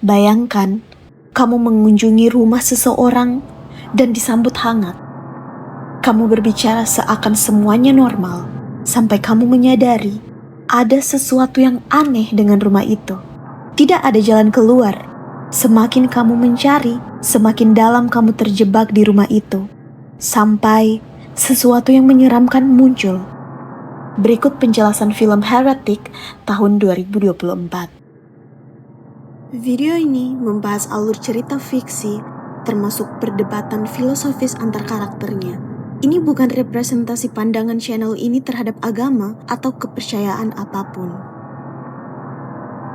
Bayangkan, kamu mengunjungi rumah seseorang dan disambut hangat. Kamu berbicara seakan semuanya normal, sampai kamu menyadari ada sesuatu yang aneh dengan rumah itu. Tidak ada jalan keluar. Semakin kamu mencari, semakin dalam kamu terjebak di rumah itu. Sampai sesuatu yang menyeramkan muncul. Berikut penjelasan film Heretic tahun 2024. Video ini membahas alur cerita fiksi, termasuk perdebatan filosofis antar karakternya. Ini bukan representasi pandangan channel ini terhadap agama atau kepercayaan apapun.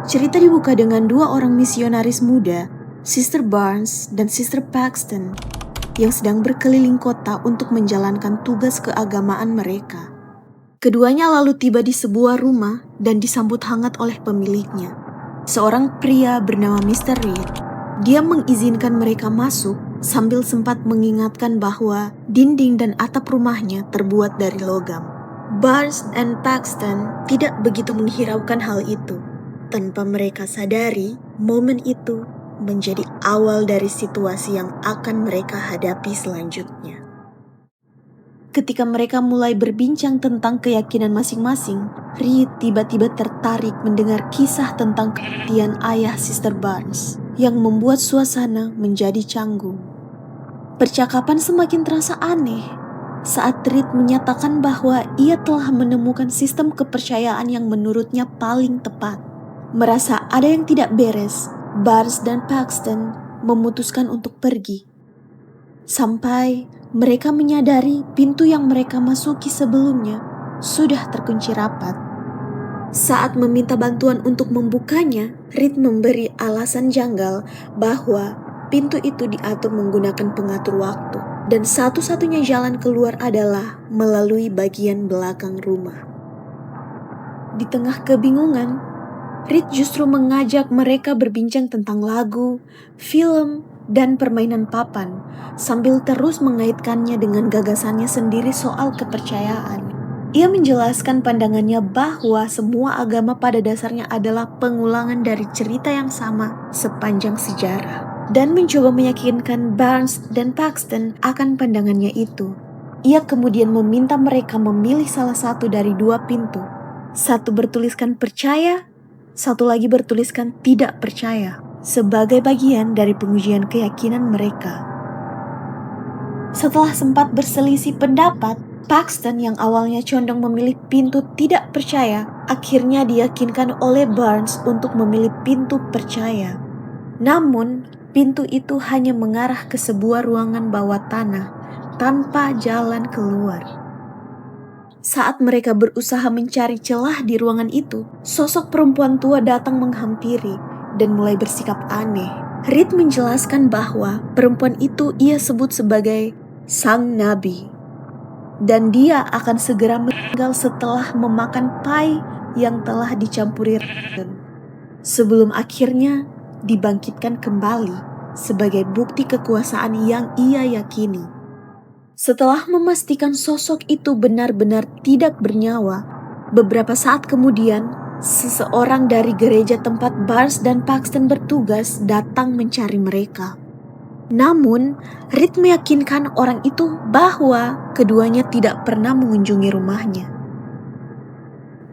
Cerita dibuka dengan dua orang misionaris muda, Sister Barnes dan Sister Paxton, yang sedang berkeliling kota untuk menjalankan tugas keagamaan mereka. Keduanya lalu tiba di sebuah rumah dan disambut hangat oleh pemiliknya, seorang pria bernama Mr. Reed. Dia mengizinkan mereka masuk sambil sempat mengingatkan bahwa dinding dan atap rumahnya terbuat dari logam. Barnes dan Paxton tidak begitu menghiraukan hal itu. Tanpa mereka sadari, momen itu menjadi awal dari situasi yang akan mereka hadapi selanjutnya. Ketika mereka mulai berbincang tentang keyakinan masing-masing, Reed tiba-tiba tertarik mendengar kisah tentang kematian ayah Sister Barnes yang membuat suasana menjadi canggung. Percakapan semakin terasa aneh saat Reed menyatakan bahwa ia telah menemukan sistem kepercayaan yang menurutnya paling tepat. Merasa ada yang tidak beres, Barnes dan Paxton memutuskan untuk pergi. Sampai mereka menyadari pintu yang mereka masuki sebelumnya sudah terkunci rapat. Saat meminta bantuan untuk membukanya, Reed memberi alasan janggal bahwa pintu itu diatur menggunakan pengatur waktu dan satu-satunya jalan keluar adalah melalui bagian belakang rumah. Di tengah kebingungan, Reed justru mengajak mereka berbincang tentang lagu, film, dan permainan papan, sambil terus mengaitkannya dengan gagasannya sendiri soal kepercayaan. Ia menjelaskan pandangannya bahwa semua agama pada dasarnya adalah pengulangan dari cerita yang sama sepanjang sejarah, dan mencoba meyakinkan Barnes dan Paxton akan pandangannya itu. Ia kemudian meminta mereka memilih salah satu dari dua pintu. Satu bertuliskan percaya, satu lagi bertuliskan tidak percaya, sebagai bagian dari pengujian keyakinan mereka. Setelah sempat berselisih pendapat, Paxton yang awalnya condong memilih pintu tidak percaya, akhirnya diyakinkan oleh Barnes untuk memilih pintu percaya. Namun, pintu itu hanya mengarah ke sebuah ruangan bawah tanah, tanpa jalan keluar. Saat mereka berusaha mencari celah di ruangan itu, sosok perempuan tua datang menghampiri dan mulai bersikap aneh. Reed menjelaskan bahwa perempuan itu ia sebut sebagai Sang Nabi, dan dia akan segera meninggal setelah memakan pai yang telah dicampuri racun, sebelum akhirnya dibangkitkan kembali sebagai bukti kekuasaan yang ia yakini. Setelah memastikan sosok itu benar-benar tidak bernyawa, beberapa saat kemudian, seseorang dari gereja tempat Barnes dan Paxton bertugas datang mencari mereka. Namun, Reed meyakinkan orang itu bahwa keduanya tidak pernah mengunjungi rumahnya.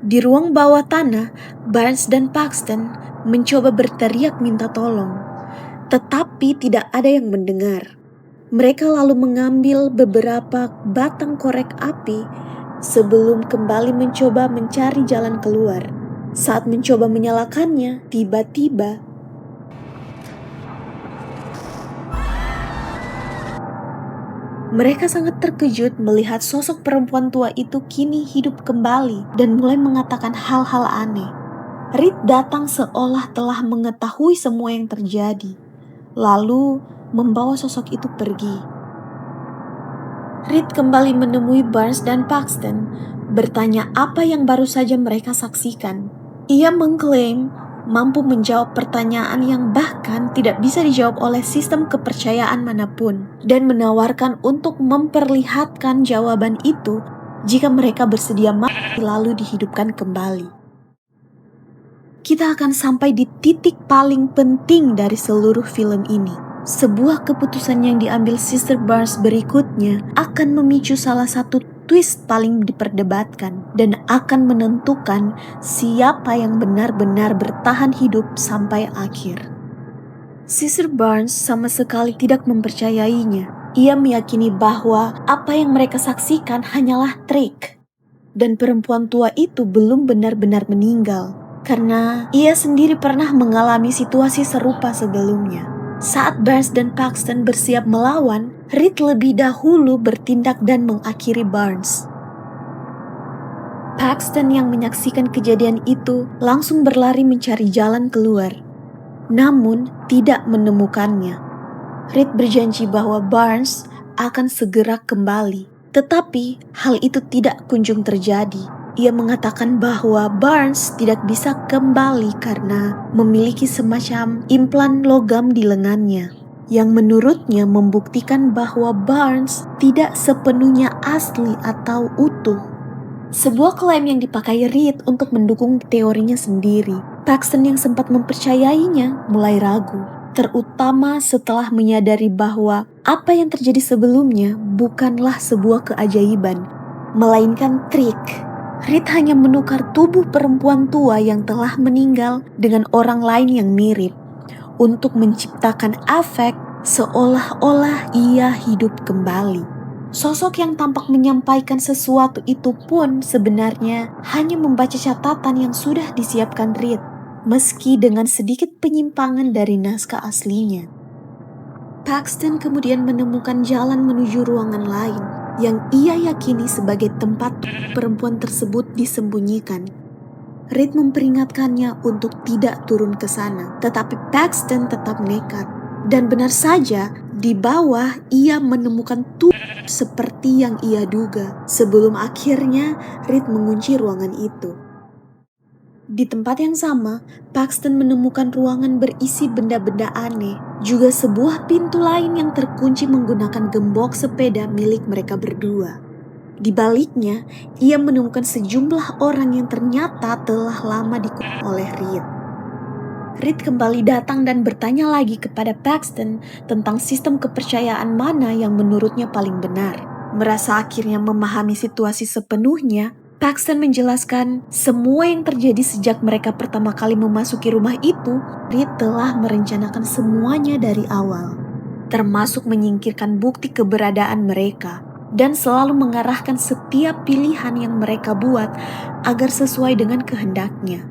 Di ruang bawah tanah, Barnes dan Paxton mencoba berteriak minta tolong, tetapi tidak ada yang mendengar. Mereka lalu mengambil beberapa batang korek api sebelum kembali mencoba mencari jalan keluar. Saat mencoba menyalakannya, tiba-tiba mereka sangat terkejut melihat sosok perempuan tua itu kini hidup kembali dan mulai mengatakan hal-hal aneh. Reed datang seolah telah mengetahui semua yang terjadi, lalu membawa sosok itu pergi. Reed kembali menemui Barnes dan Paxton, bertanya apa yang baru saja mereka saksikan. Ia mengklaim mampu menjawab pertanyaan yang bahkan tidak bisa dijawab oleh sistem kepercayaan manapun, dan menawarkan untuk memperlihatkan jawaban itu jika mereka bersedia mati lalu dihidupkan kembali. kita akan sampai di titik paling penting dari seluruh film ini. Sebuah keputusan yang diambil Sister Barnes berikutnya akan memicu salah satu twist paling diperdebatkan dan akan menentukan siapa yang benar-benar bertahan hidup sampai akhir. Sister Barnes sama sekali tidak mempercayainya. Ia meyakini bahwa apa yang mereka saksikan hanyalah trik. Dan perempuan tua itu belum benar-benar meninggal. Karena ia sendiri pernah mengalami situasi serupa sebelumnya. Saat Barnes dan Paxton bersiap melawan, Reed lebih dahulu bertindak dan mengakhiri Barnes. Paxton yang menyaksikan kejadian itu langsung berlari mencari jalan keluar. Namun tidak menemukannya. Reed berjanji bahwa Barnes akan segera kembali. Tetapi hal itu tidak kunjung terjadi. Ia mengatakan bahwa Barnes tidak bisa kembali karena memiliki semacam implan logam di lengannya, yang menurutnya membuktikan bahwa Barnes tidak sepenuhnya asli atau utuh. Sebuah klaim yang dipakai Reed untuk mendukung teorinya sendiri. Paxton yang sempat mempercayainya mulai ragu, terutama setelah menyadari bahwa apa yang terjadi sebelumnya bukanlah sebuah keajaiban, melainkan trik. Reed hanya menukar tubuh perempuan tua yang telah meninggal dengan orang lain yang mirip untuk menciptakan efek seolah-olah ia hidup kembali. Sosok yang tampak menyampaikan sesuatu itu pun sebenarnya hanya membaca catatan yang sudah disiapkan Reed, meski dengan sedikit penyimpangan dari naskah aslinya. Paxton kemudian menemukan jalan menuju ruangan lain yang ia yakini sebagai tempat perempuan tersebut disembunyikan. Reed memperingatkannya untuk tidak turun ke sana, tetapi Paxton tetap nekat. Dan benar saja, di bawah ia menemukan tubuh seperti yang ia duga, sebelum akhirnya Reed mengunci ruangan itu. Di tempat yang sama, Paxton menemukan ruangan berisi benda-benda aneh, juga sebuah pintu lain yang terkunci menggunakan gembok sepeda milik mereka berdua. Di baliknya, ia menemukan sejumlah orang yang ternyata telah lama dikurung oleh Reed. Reed kembali datang dan bertanya lagi kepada Paxton tentang sistem kepercayaan mana yang menurutnya paling benar. Merasa akhirnya memahami situasi sepenuhnya, Paxton menjelaskan semua yang terjadi sejak mereka pertama kali memasuki rumah itu. Reed telah merencanakan semuanya dari awal, termasuk menyingkirkan bukti keberadaan mereka dan selalu mengarahkan setiap pilihan yang mereka buat agar sesuai dengan kehendaknya.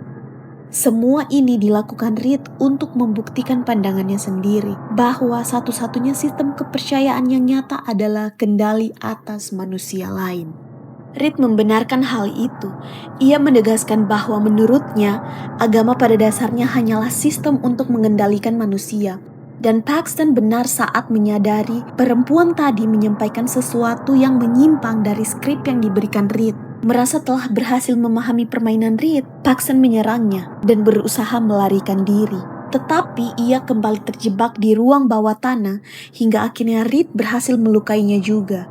Semua ini dilakukan Reed untuk membuktikan pandangannya sendiri bahwa satu-satunya sistem kepercayaan yang nyata adalah kendali atas manusia lain. Reed membenarkan hal itu. Ia menegaskan bahwa menurutnya agama pada dasarnya hanyalah sistem untuk mengendalikan manusia. Dan Paxton benar saat menyadari perempuan tadi menyampaikan sesuatu yang menyimpang dari skrip yang diberikan Reed. Merasa telah berhasil memahami permainan Reed, Paxton menyerangnya dan berusaha melarikan diri. Tetapi ia kembali terjebak di ruang bawah tanah hingga akhirnya Reed berhasil melukainya juga.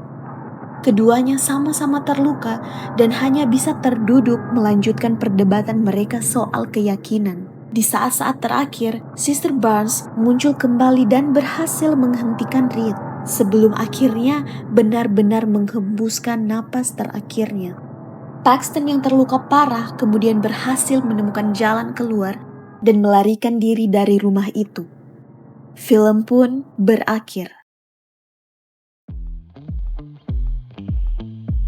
Keduanya sama-sama terluka dan hanya bisa terduduk melanjutkan perdebatan mereka soal keyakinan. Di saat-saat terakhir, Sister Barnes muncul kembali dan berhasil menghentikan Reed sebelum akhirnya benar-benar menghembuskan napas terakhirnya. Paxton yang terluka parah kemudian berhasil menemukan jalan keluar dan melarikan diri dari rumah itu. Film pun berakhir.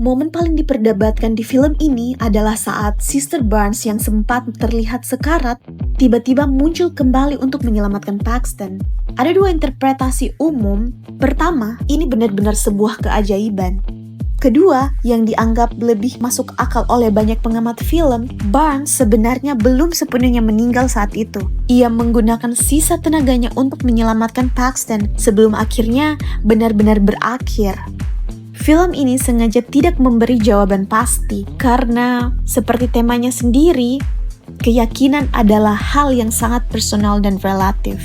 Momen paling diperdebatkan di film ini adalah saat Sister Barnes yang sempat terlihat sekarat tiba-tiba muncul kembali untuk menyelamatkan Paxton. Ada dua interpretasi umum. Pertama, ini benar-benar sebuah keajaiban. Kedua, yang dianggap lebih masuk akal oleh banyak pengamat film, Barnes sebenarnya belum sepenuhnya meninggal saat itu. Ia menggunakan sisa tenaganya untuk menyelamatkan Paxton sebelum akhirnya benar-benar berakhir. Film ini sengaja tidak memberi jawaban pasti karena seperti temanya sendiri, keyakinan adalah hal yang sangat personal dan relatif.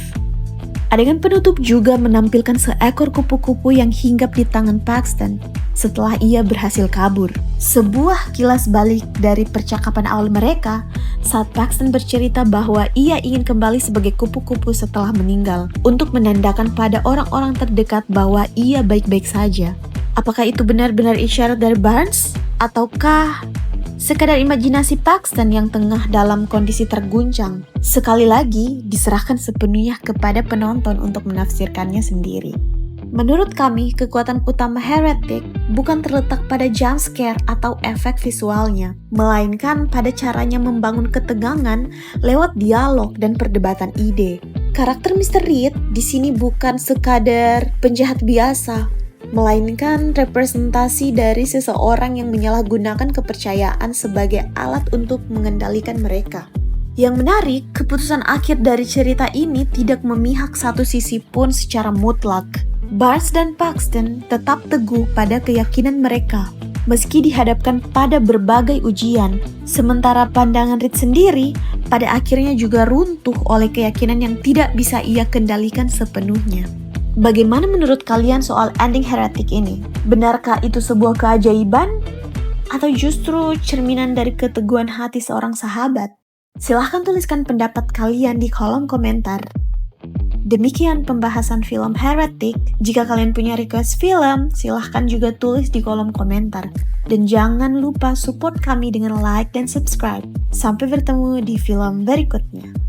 Adegan penutup juga menampilkan seekor kupu-kupu yang hinggap di tangan Paxton setelah ia berhasil kabur. Sebuah kilas balik dari percakapan awal mereka saat Paxton bercerita bahwa ia ingin kembali sebagai kupu-kupu setelah meninggal untuk menandakan pada orang-orang terdekat bahwa ia baik-baik saja. Apakah itu benar-benar isyarat dari Barnes? Ataukah sekadar imajinasi Paxton yang tengah dalam kondisi terguncang? Sekali lagi, diserahkan sepenuhnya kepada penonton untuk menafsirkannya sendiri. Menurut kami, kekuatan utama Heretic bukan terletak pada jump scare atau efek visualnya, melainkan pada caranya membangun ketegangan lewat dialog dan perdebatan ide. Karakter Mr. Reed di sini bukan sekadar penjahat biasa, melainkan representasi dari seseorang yang menyalahgunakan kepercayaan sebagai alat untuk mengendalikan mereka. Yang menarik, keputusan akhir dari cerita ini tidak memihak satu sisi pun secara mutlak. Barnes dan Paxton tetap teguh pada keyakinan mereka, meski dihadapkan pada berbagai ujian, sementara pandangan Reed sendiri pada akhirnya juga runtuh oleh keyakinan yang tidak bisa ia kendalikan sepenuhnya. Bagaimana menurut kalian soal ending Heretic ini? Benarkah itu sebuah keajaiban? Atau justru cerminan dari keteguhan hati seorang sahabat? Silahkan tuliskan pendapat kalian di kolom komentar. Demikian pembahasan film Heretic. Jika kalian punya request film, silahkan juga tulis di kolom komentar. Dan jangan lupa support kami dengan like dan subscribe. Sampai bertemu di film berikutnya.